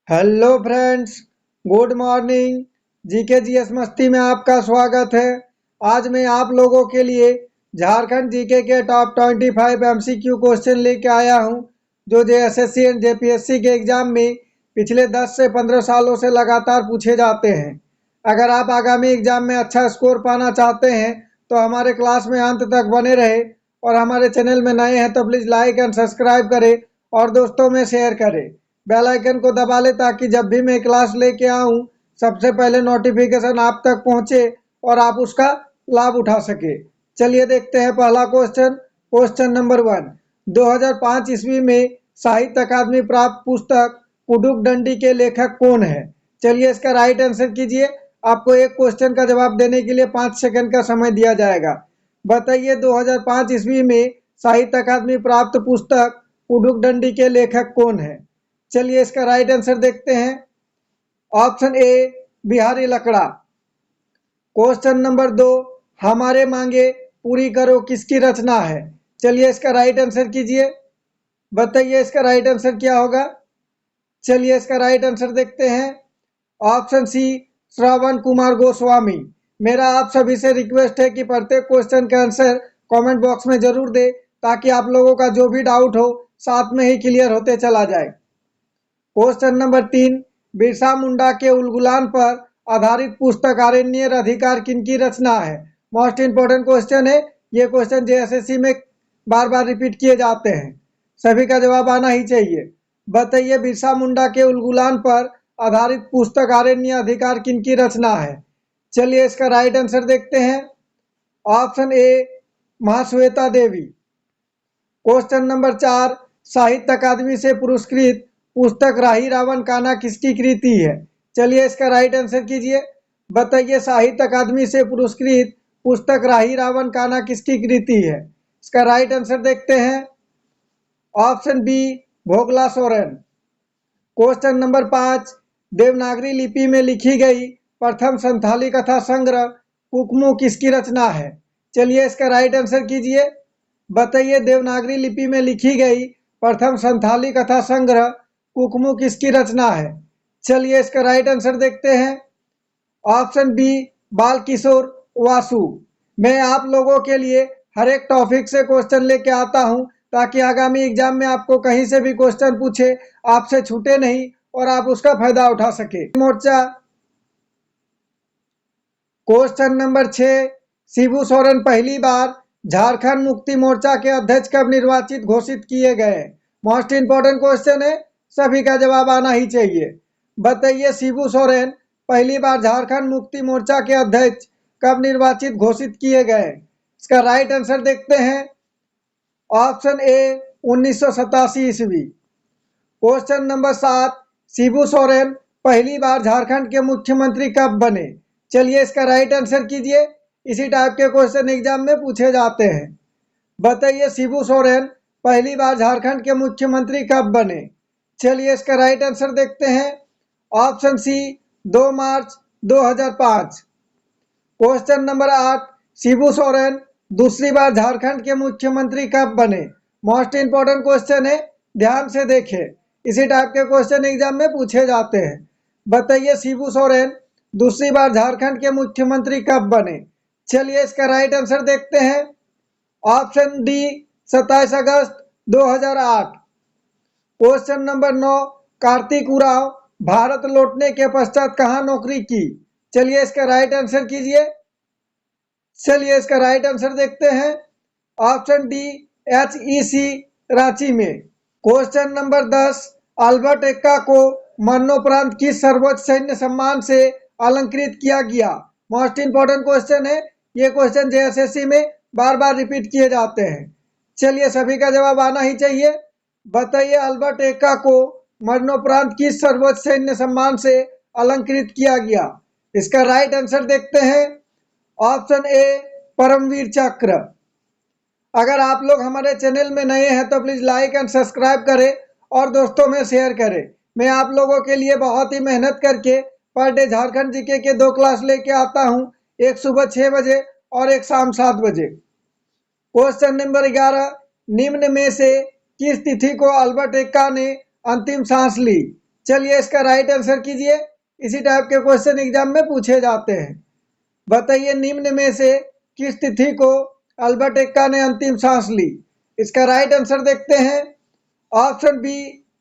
Hello friends, good morning. GK GS मस्ती में आपका स्वागत है। आज मैं आप लोगों के लिए झारखंड जीके के टॉप 25 एमसीक्यू क्वेश्चन लेके आया हूं, जो जेएसएससी एंड जेपीएससी के एग्जाम में पिछले 10 से 15 सालों से लगातार पूछे जाते हैं। अगर आप आगामी एग्जाम में अच्छा स्कोर पाना चाहते हैं तो हमारे क्लास में अंत तक बने रहे, और हमारे चैनल में नए हैं तो प्लीज़ लाइक एंड सब्सक्राइब करें और दोस्तों में शेयर करें। बेल आइकन को दबा ले ताकि जब भी मैं क्लास लेके आऊं सबसे पहले नोटिफिकेशन आप तक पहुंचे और आप उसका लाभ उठा सके। चलिए देखते हैं पहला क्वेश्चन। क्वेश्चन नंबर 1, 2005 ईस्वी में साहित्य अकादमी प्राप्त पुस्तक पुडुक डंडी के लेखक कौन है? चलिए इसका राइट आंसर कीजिए। आपको एक क्वेश्चन का जवाब देने के लिए 5 सेकंड का समय दिया जाएगा। बताइए 2005 ईस्वी में साहित्य अकादमी प्राप्त पुस्तक पुडुक डंडी के लेखक कौन है? चलिए इसका राइट आंसर देखते हैं। ऑप्शन ए बिहारी लकड़ा। क्वेश्चन नंबर 2, हमारे मांगे पूरी करो किसकी रचना है? चलिए इसका राइट आंसर कीजिए। बताइए इसका राइट आंसर क्या होगा? चलिए इसका राइट आंसर देखते हैं। ऑप्शन सी श्रवण कुमार गोस्वामी। मेरा आप सभी से रिक्वेस्ट है कि प्रत्येक क्वेश्चन का आंसर कमेंट बॉक्स में जरूर दे, ताकि आप लोगों का जो भी डाउट हो साथ में ही क्लियर होते चला जाए। क्वेश्चन नंबर 3, बिरसा मुंडा के उलगुलान पर आधारित पुस्तक आरण्यक अधिकार किनकी रचना है? मोस्ट इंपोर्टेंट क्वेश्चन है। ये क्वेश्चन जेएसएससी में बार बार रिपीट किए जाते हैं, सभी का जवाब आना ही चाहिए। बताइए बिरसा मुंडा के उलगुलान पर आधारित पुस्तक आरण्यक अधिकार किनकी रचना है? चलिए इसका राइट आंसर देखते हैं। Option A Mahasweta Devi. Question number 4, Sahitya अकादमी से पुरस्कृत पुस्तक राही रावण कान्हा किसकी कृति है? चलिए इसका राइट आंसर कीजिए। बताइए साहित्य अकादमी से पुरस्कृत पुस्तक राही रावण कान्हा किसकी कृति है? इसका राइट आंसर देखते हैं। Option B Bhogla Soren. Question number 5, Devanagari लिपि में लिखी गई प्रथम संथाली कथा संग्रह कुकमू किसकी रचना है? चलिए इसका राइट आंसर कीजिए। बताइए देवनागरी लिपि में लिखी गई प्रथम संथाली कथा संग्रह कुकमू किसकी रचना है? चलिए इसका राइट आंसर देखते हैं। ऑप्शन बी बाल किशोर वासु। मैं आप लोगों के लिए हर एक टॉपिक से क्वेश्चन लेके आता हूं, ताकि आगामी एग्जाम में आपको कहीं से भी क्वेश्चन पूछे आपसे छूटे नहीं और आप उसका फायदा उठा सके। मोर्चा। क्वेश्चन नंबर 6, शिबू सोरेन पहली बार झारखंड मुक्ति मोर्चा के अध्यक्ष कब निर्वाचित घोषित किए गए? मोस्ट इंपोर्टेंट क्वेश्चन है, सभी का जवाब आना ही चाहिए। बताइए शिबू सोरेन पहली बार झारखंड मुक्ति मोर्चा के अध्यक्ष कब निर्वाचित घोषित किए गए? इसका राइट आंसर देखते हैं। ऑप्शन ए 1987 ईस्वी। क्वेश्चन नंबर 7, शिबू सोरेन पहली बार झारखंड के मुख्यमंत्री कब बने? चलिए इसका राइट आंसर कीजिए। इसी टाइप के क्वेश्चन एग्जाम में पूछे जाते हैं। बताइए शिबू सोरेन पहली बार झारखंड के मुख्यमंत्री कब बने? चलिए इसका राइट आंसर देखते हैं। ऑप्शन सी 2 मार्च 2005। क्वेश्चन नंबर 8, शिबू सोरेन दूसरी बार झारखंड के मुख्यमंत्री कब बने? मोस्ट इंपोर्टेंट क्वेश्चन है, ध्यान से देखें। इसी टाइप के क्वेश्चन एग्जाम में पूछे जाते हैं। बताइए शिबू सोरेन दूसरी बार झारखंड के मुख्यमंत्री कब बने? चलिए इसका राइट आंसर देखते हैं। ऑप्शन डी 27 अगस्त 2008। क्वेश्चन नंबर 9, कार्तिक उरांव भारत लौटने के पश्चात कहाँ नौकरी की? चलिए इसका राइट आंसर कीजिए। चलिए इसका राइट आंसर देखते हैं। ऑप्शन डी HEC रांची में। क्वेश्चन नंबर 10, अल्बर्ट एक्का को मरणोपरांत किस सर्वोच्च सैन्य सम्मान से अलंकृत किया गया? मोस्ट इंपोर्टेंट क्वेश्चन है। ये क्वेश्चन जेएसएससी में बार बार रिपीट किए जाते हैं। चलिए सभी का जवाब आना ही चाहिए। बताइए अल्बर्ट एक्का को मरणोपरांत किस सर्वोच्च सैन्य सम्मान से अलंकृत किया गया? इसका राइट आंसर देखते हैं। ऑप्शन ए परमवीर चक्र। अगर आप लोग हमारे चैनल में नए हैं तो प्लीज़ लाइक एंड सब्सक्राइब करें और दोस्तों में शेयर करें। मैं आप लोगों के लिए बहुत ही मेहनत करके पर डे झारखंड जीके के 2 क्लास लेके आता हूं, एक सुबह 6 बजे और एक शाम 7 बजे। क्वेश्चन नंबर 11, निम्न में से किस तिथि को अल्बर्ट एक्का ने अंतिम सांस ली? चलिए इसका राइट आंसर कीजिए। इसी टाइप के क्वेश्चन एग्जाम में पूछे जाते हैं। बताइए निम्न में से किस तिथि को अल्बर्ट एक्का ने अंतिम सांस ली? इसका राइट आंसर देखते हैं। ऑप्शन बी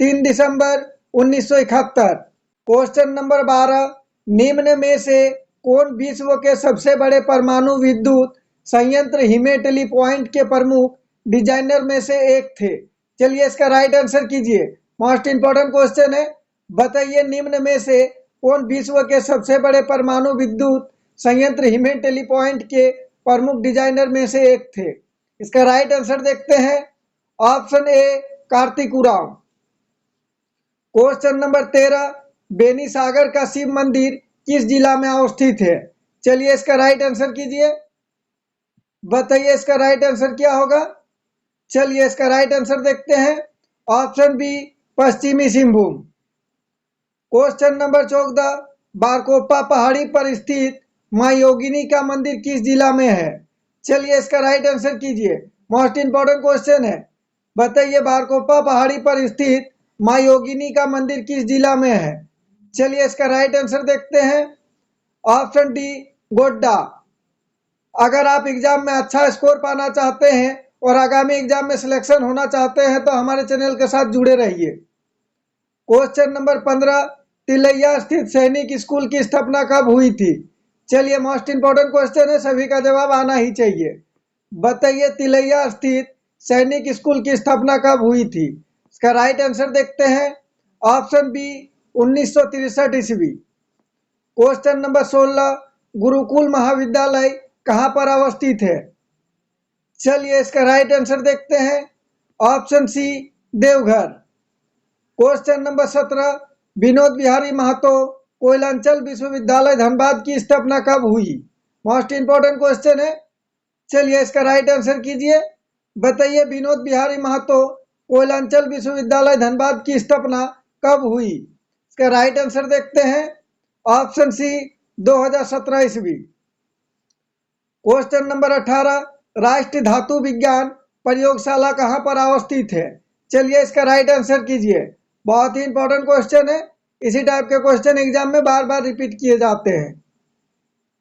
3 दिसंबर 1971। क्वेश्चन नंबर 12, निम्न में से कौन विश्व के सबसे बड़े परमाणु विद्युत संयंत्र हिमेटली पॉइंट के प्रमुख डिजाइनर में से एक थे? चलिए इसका राइट आंसर कीजिए। मोस्ट इंपॉर्टेंट क्वेश्चन है। बताइए निम्न में से कौन विश्व के सबसे बड़े परमाणु विद्युत संयंत्र हिमेटली पॉइंट के प्रमुख डिजाइनर में से एक थे? इसका राइट आंसर देखते हैं। Option A Kartik Oraon. Question number 13, Beni Sagar का शिव मंदिर किस जिला में अवस्थित है? चलिए इसका राइट आंसर कीजिए। बताइए इसका राइट आंसर क्या होगा? चलिए इसका राइट आंसर देखते हैं। ऑप्शन बी पश्चिमी सिंहभूम। क्वेश्चन नंबर 14, बारकोपा पहाड़ी पर स्थित मां योगिनी का मंदिर किस जिला में है? चलिए इसका राइट आंसर कीजिए। मोस्ट इंपॉर्टेंट क्वेश्चन है। बताइए बारकोपा पहाड़ी पर स्थित मां योगिनी का मंदिर किस जिला में है? चलिए इसका राइट आंसर देखते हैं। Option D Godda. अगर आप एग्जाम में अच्छा स्कोर पाना चाहते हैं और आगामी एग्जाम में सिलेक्शन होना चाहते हैं तो हमारे चैनल के साथ जुड़े रहिए। क्वेश्चन नंबर 15, तिलैया स्थित सैनिक स्कूल की स्थापना कब हुई थी? चलिए मोस्ट इंपॉर्टेंट क्वेश्चन है, सभी का जवाब आना ही चाहिए। बताइए तिलैया स्थित सैनिक स्कूल की स्थापना कब हुई थी? इसका राइट आंसर देखते हैं। ऑप्शन बी 1963 ईस्वी। क्वेश्चन नंबर 16, गुरुकुल महाविद्यालय कहां पर अवस्थित है? चलिए इसका राइट आंसर देखते हैं। Option C Deoghar. Question number 17, Vinod Bihari Mahato Koylanchal Vishwavidyalaya Dhanbad की स्थापना कब हुई? मोस्ट इंपॉर्टेंट क्वेश्चन है। चलिए इसका राइट आंसर कीजिए। बताइए विनोद बिहारी महतो कोयलांचल विश्वविद्यालय धनबाद की स्थापना कब हुई? इसका राइट आंसर देखते हैं। ऑप्शन सी 2017 ईस्वी। क्वेश्चन नंबर 18, राष्ट्रीय धातु विज्ञान प्रयोगशाला कहां पर अवस्थित है? चलिए इसका राइट आंसर कीजिए। बहुत ही इंपॉर्टेंट क्वेश्चन है। इसी टाइप के क्वेश्चन एग्जाम में बार बार रिपीट किए जाते हैं।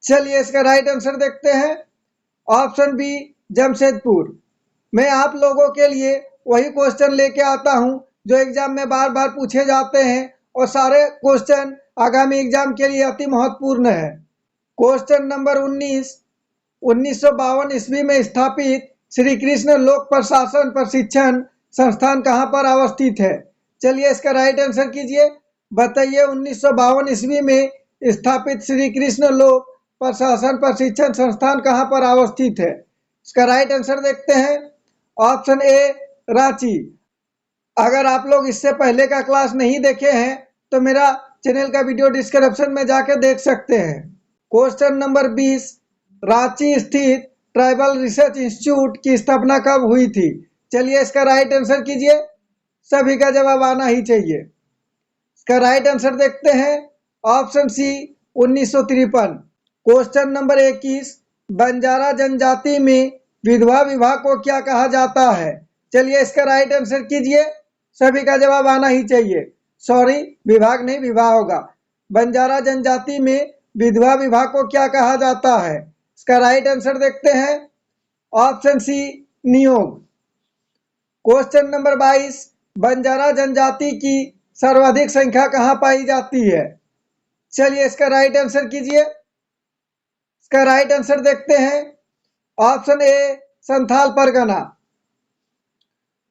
चलिए इसका राइट आंसर देखते हैं। Option B Jamshedpur. मैं आप लोगों के लिए वही क्वेश्चन लेके आता हूं जो एग्जाम में बार बार पूछे जाते हैं और सारे क्वेश्चन आगामी एग्जाम के लिए अति महत्वपूर्ण है। क्वेश्चन नंबर 19, 1952 ईस्वी में स्थापित श्री कृष्ण लोक प्रशासन प्रशिक्षण संस्थान कहां पर अवस्थित है? चलिए इसका राइट आंसर कीजिए। बताइए 1952 ईस्वी में स्थापित श्री कृष्ण लोक प्रशासन प्रशिक्षण संस्थान कहां पर अवस्थित है? इसका राइट आंसर देखते हैं। ऑप्शन ए रांची। अगर आप लोग इससे पहले का क्लास नहीं देखे हैं तो मेरा चैनल का वीडियो डिस्क्रिप्शन में जाके देख सकते हैं। क्वेश्चन नंबर 20, रांची स्थित ट्राइबल रिसर्च इंस्टीट्यूट की स्थापना कब हुई थी? चलिए इसका राइट आंसर कीजिए। सभी का जवाब आना ही चाहिए। इसका राइट आंसर देखते हैं। Option C 1953। Question number 21, Banjara जनजाति में विधवा विवाह को क्या कहा जाता है? चलिए इसका राइट आंसर कीजिए। सभी का जवाब आना ही चाहिए। सॉरी, विभाग नहीं, विवाह होगा। बंजारा जनजाति में विधवा विवाह को क्या कहा जाता है? इसका राइट आंसर देखते हैं। ऑप्शन सी नियोग। क्वेश्चन नंबर 22, बंजारा जनजाति की सर्वाधिक संख्या कहां पाई जाती है? चलिए इसका राइट आंसर कीजिए। इसका राइट आंसर देखते हैं। ऑप्शन ए संथाल परगना।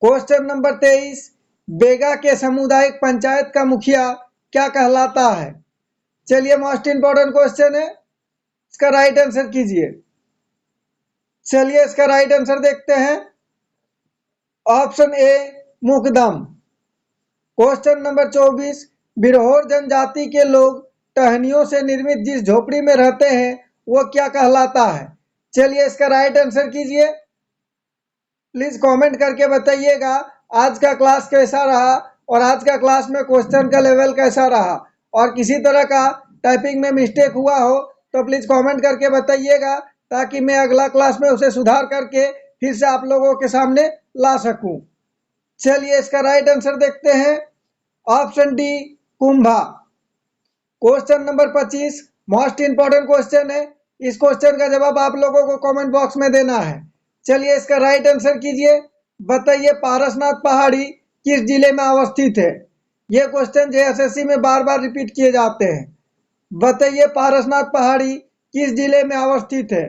क्वेश्चन नंबर 23, बेगा के सामुदायिक पंचायत का मुखिया क्या कहलाता है? चलिए मोस्ट इंपॉर्टेंट क्वेश्चन है। इसका राइट आंसर कीजिए। चलिए इसका राइट आंसर देखते हैं। ऑप्शन ए मुकदम। क्वेश्चन नंबर 24, बिरहोर जनजाति के लोग टहनियों से निर्मित जिस झोपड़ी में रहते हैं वो क्या कहलाता है? चलिए इसका राइट आंसर कीजिए। प्लीज कमेंट करके बताइएगा आज का क्लास कैसा रहा और आज का क्लास में क्वेश्चन का लेवल कैसा रहा, और किसी तरह का टाइपिंग में मिस्टेक हुआ हो तो प्लीज कमेंट करके बताइएगा ताकि मैं अगला क्लास में उसे सुधार करके फिर से आप लोगों के सामने ला सकूं। चलिए इसका राइट आंसर देखते हैं। Option D Kumbha. Question number 25 most important question है। इस क्वेश्चन का जवाब आप लोगों को कमेंट बॉक्स में देना है। चलिए इसका राइट आंसर कीजिए। बताइए पारसनाथ पहाड़ी किस जिले में अवस्थित है। ये क्वेश्चन जेएसएससी में बार बार रिपीट किए जाते हैं। बताइए पारसनाथ पहाड़ी किस जिले में अवस्थित है।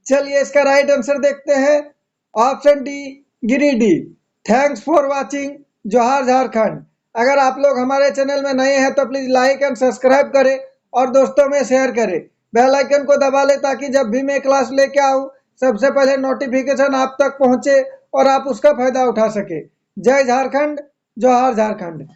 चलिए इसका राइट आंसर देखते हैं। Option D Giridih. Thanks for watching. जोहार झारखंड। अगर आप लोग हमारे चैनल में नए हैं तो प्लीज लाइक एंड सब्सक्राइब करें और दोस्तों में शेयर करें। बेल आइकन को दबा लें ताकि जब भी मैं क्लास लेके आऊँ सबसे पहले नोटिफिकेशन आप तक पहुंचे और आप उसका फायदा उठा सके। जय झारखंड। जोहार झारखंड।